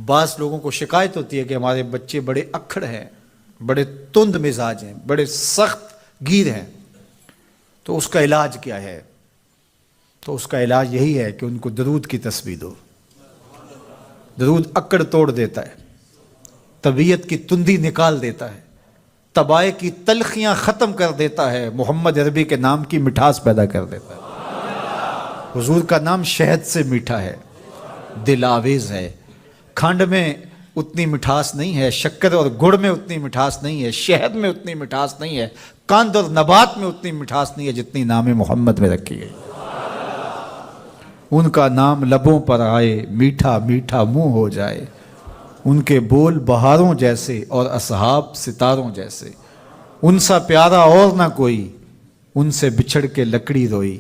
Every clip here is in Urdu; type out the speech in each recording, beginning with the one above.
بعض لوگوں کو شکایت ہوتی ہے کہ ہمارے بچے بڑے اکھڑ ہیں، بڑے تند مزاج ہیں، بڑے سخت گیر ہیں، تو اس کا علاج کیا ہے؟ تو اس کا علاج یہی ہے کہ ان کو درود کی تسبیح دو۔ درود اکڑ توڑ دیتا ہے، طبیعت کی تندی نکال دیتا ہے، طبائع کی تلخیاں ختم کر دیتا ہے، محمد عربی کے نام کی مٹھاس پیدا کر دیتا ہے۔ حضور کا نام شہد سے میٹھا ہے، دل آویز ہے۔ کھنڈ میں اتنی مٹھاس نہیں ہے، شکر اور گڑ میں اتنی مٹھاس نہیں ہے، شہد میں اتنی مٹھاس نہیں ہے، قند اور نبات میں اتنی مٹھاس نہیں ہے جتنی نام محمد میں رکھی گئی۔ ان کا نام لبوں پر آئے، میٹھا میٹھا منہ ہو جائے، ان کے بول بہاروں جیسے اور اصحاب ستاروں جیسے، ان سا پیارا اور نہ کوئی، ان سے بچھڑ کے لکڑی روئی،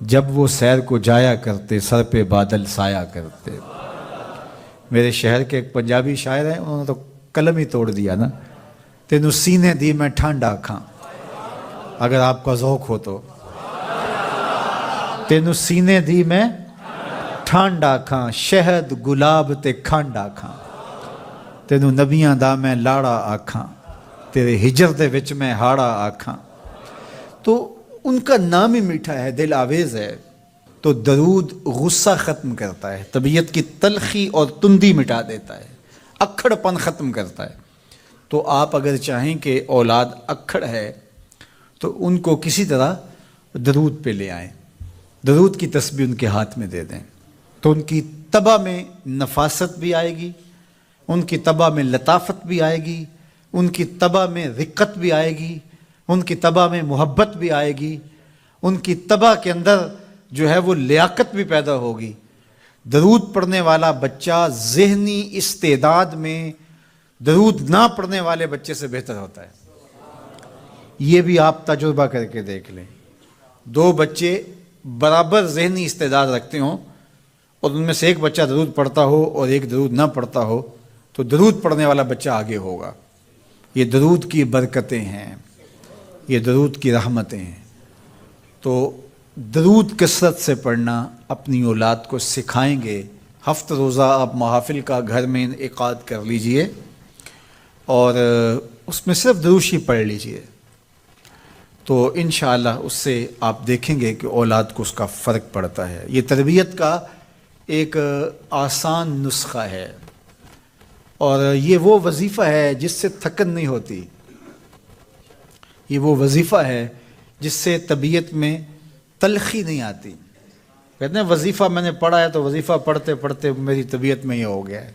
جب وہ سیر کو جایا کرتے سر پہ بادل سایا کرتے۔ میرے شہر کے ایک پنجابی شاعر ہیں، انہوں نے تو قلم ہی توڑ دیا نا، تینوں سینے دی میں ٹھنڈ آکھاں، اگر آپ کا ذوق ہو تو، تینوں سینے دی میں ٹھنڈ آکھاں، شہد گلاب تے کھنڈ آکھاں، تینوں نبیاں دا میں لاڑا آکھاں، تیرے ہجر دے وچ میں ہاڑا آکھاں۔ تو ان کا نام ہی میٹھا ہے، دل آویز ہے۔ تو درود غصہ ختم کرتا ہے، طبیعت کی تلخی اور تندی مٹا دیتا ہے، اکھڑ پن ختم کرتا ہے۔ تو آپ اگر چاہیں کہ اولاد اکھڑ ہے تو ان کو کسی طرح درود پہ لے آئیں، درود کی تسبیح ان کے ہاتھ میں دے دیں، تو ان کی طبع میں نفاست بھی آئے گی، ان کی طبع میں لطافت بھی آئے گی، ان کی طبع میں رقت بھی آئے گی، ان کی طبع میں محبت بھی آئے گی، ان کی طبع کے اندر جو ہے وہ لیاقت بھی پیدا ہوگی۔ درود پڑھنے والا بچہ ذہنی استعداد میں درود نہ پڑھنے والے بچے سے بہتر ہوتا ہے۔ یہ بھی آپ تجربہ کر کے دیکھ لیں، دو بچے برابر ذہنی استعداد رکھتے ہوں اور ان میں سے ایک بچہ درود پڑھتا ہو اور ایک درود نہ پڑھتا ہو، تو درود پڑھنے والا بچہ آگے ہوگا۔ یہ درود کی برکتیں ہیں، یہ درود کی رحمتیں ہیں۔ تو درود کثرت سے پڑھنا اپنی اولاد کو سکھائیں گے۔ ہفتہ روزہ آپ محافل کا گھر میں انعقاد کر لیجئے اور اس میں صرف دروشی پڑھ لیجئے، تو انشاءاللہ اس سے آپ دیکھیں گے کہ اولاد کو اس کا فرق پڑتا ہے۔ یہ تربیت کا ایک آسان نسخہ ہے اور یہ وہ وظیفہ ہے جس سے تھکن نہیں ہوتی، یہ وہ وظیفہ ہے جس سے طبیعت میں تلخی نہیں آتی۔ کہتے ہیں وظیفہ میں نے پڑھا ہے تو وظیفہ پڑھتے پڑھتے میری طبیعت میں یہ ہو گیا ہے،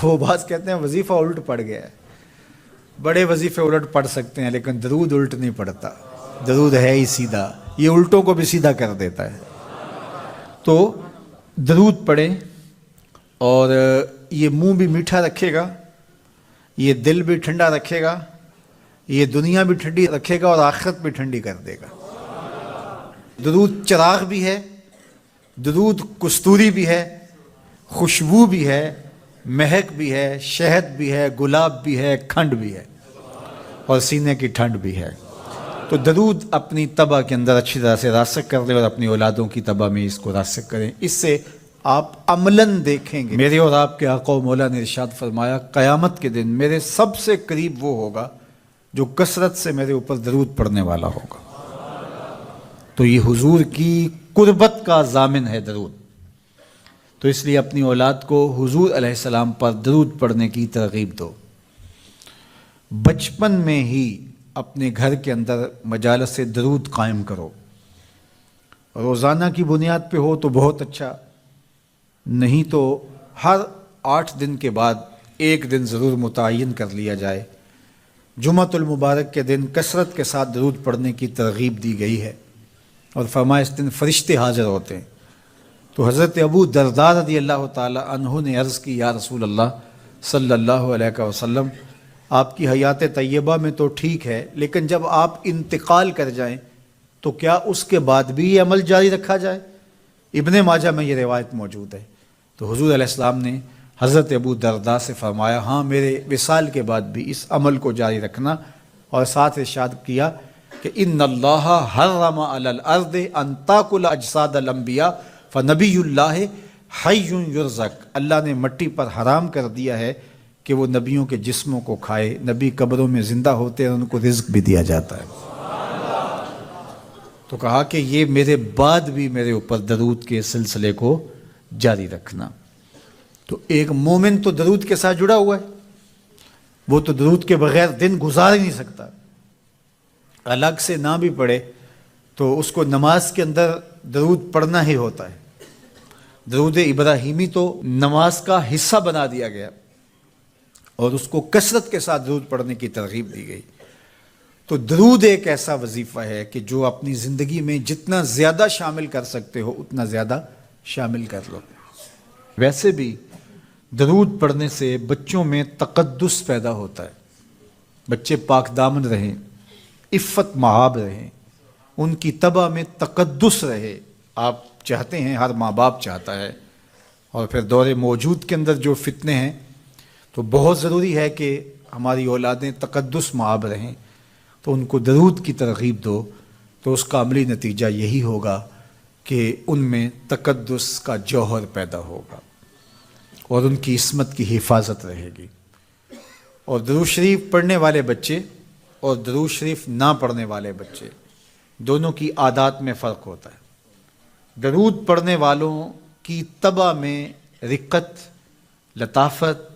وہ بعض کہتے ہیں وظیفہ الٹ پڑ گیا ہے۔ بڑے وظیفے الٹ پڑھ سکتے ہیں لیکن درود الٹ نہیں پڑھتا، درود ہے ہی سیدھا، یہ الٹوں کو بھی سیدھا کر دیتا ہے۔ تو درود پڑھیں اور یہ منہ بھی میٹھا رکھے گا، یہ دل بھی ٹھنڈا رکھے گا، یہ دنیا بھی ٹھنڈی رکھے گا اور آخرت بھی ٹھنڈی کر دے گا۔ درود چراغ بھی ہے، درود کستوری بھی ہے، خوشبو بھی ہے، مہک بھی ہے، شہد بھی ہے، گلاب بھی ہے، کھنڈ بھی ہے اور سینے کی ٹھنڈ بھی ہے۔ تو درود اپنی طبع کے اندر اچھی طرح سے راسخ کر لیں اور اپنی اولادوں کی طبع میں اس کو راسخ کریں۔ اس سے آپ عملاً دیکھیں گے، میرے اور آپ کے آقا و مولا نے ارشاد فرمایا قیامت کے دن میرے سب سے قریب وہ ہوگا جو کثرت سے میرے اوپر درود پڑھنے والا ہوگا۔ تو یہ حضور کی قربت کا ضامن ہے درود۔ تو اس لیے اپنی اولاد کو حضور علیہ السلام پر درود پڑھنے کی ترغیب دو۔ بچپن میں ہی اپنے گھر کے اندر مجالس درود قائم کرو، روزانہ کی بنیاد پہ ہو تو بہت اچھا، نہیں تو ہر 8 دن کے بعد ایک دن ضرور متعین کر لیا جائے۔ جمعۃ المبارک کے دن کثرت کے ساتھ درود پڑھنے کی ترغیب دی گئی ہے اور فرمایا اس دن فرشتے حاضر ہوتے ہیں۔ تو حضرت ابو درداء رضی اللہ تعالی عنہ نے عرض کی یا رسول اللہ صلی اللہ علیہ وسلم، آپ کی حیات طیبہ میں تو ٹھیک ہے لیکن جب آپ انتقال کر جائیں تو کیا اس کے بعد بھی یہ عمل جاری رکھا جائے؟ ابن ماجہ میں یہ روایت موجود ہے۔ تو حضور علیہ السلام نے حضرت ابو درداء سے فرمایا ہاں میرے وصال کے بعد بھی اس عمل کو جاری رکھنا، اور ساتھ ارشاد کیا کہ ان اللہ حرم علی الارض ان تاکل اجساد الانبیاء فنبی اللہ حی یرزق، اللہ نے مٹی پر حرام کر دیا ہے کہ وہ نبیوں کے جسموں کو کھائے، نبی قبروں میں زندہ ہوتے ہیں، ان کو رزق بھی دیا جاتا ہے۔ تو کہا کہ یہ میرے بعد بھی میرے اوپر درود کے سلسلے کو جاری رکھنا۔ تو ایک مومن تو درود کے ساتھ جڑا ہوا ہے، وہ تو درود کے بغیر دن گزار ہی نہیں سکتا، الگ سے نہ بھی پڑھے تو اس کو نماز کے اندر درود پڑھنا ہی ہوتا ہے۔ درود ابراہیمی تو نماز کا حصہ بنا دیا گیا اور اس کو کثرت کے ساتھ درود پڑھنے کی ترغیب دی گئی۔ تو درود ایک ایسا وظیفہ ہے کہ جو اپنی زندگی میں جتنا زیادہ شامل کر سکتے ہو اتنا زیادہ شامل کر لو۔ ویسے بھی درود پڑھنے سے بچوں میں تقدس پیدا ہوتا ہے، بچے پاک دامن رہیں، عفت مآب رہیں، ان کی طبع میں تقدس رہے۔ آپ چاہتے ہیں، ہر ماں باپ چاہتا ہے، اور پھر دور موجود کے اندر جو فتنے ہیں تو بہت ضروری ہے کہ ہماری اولادیں تقدس مآب رہیں، تو ان کو درود کی ترغیب دو، تو اس کا عملی نتیجہ یہی ہوگا کہ ان میں تقدس کا جوہر پیدا ہوگا اور ان کی عصمت کی حفاظت رہے گی۔ اور درود شریف پڑھنے والے بچے اور درود شریف نہ پڑھنے والے بچے دونوں کی عادات میں فرق ہوتا ہے۔ درود پڑھنے والوں کی طبع میں رقت، لطافت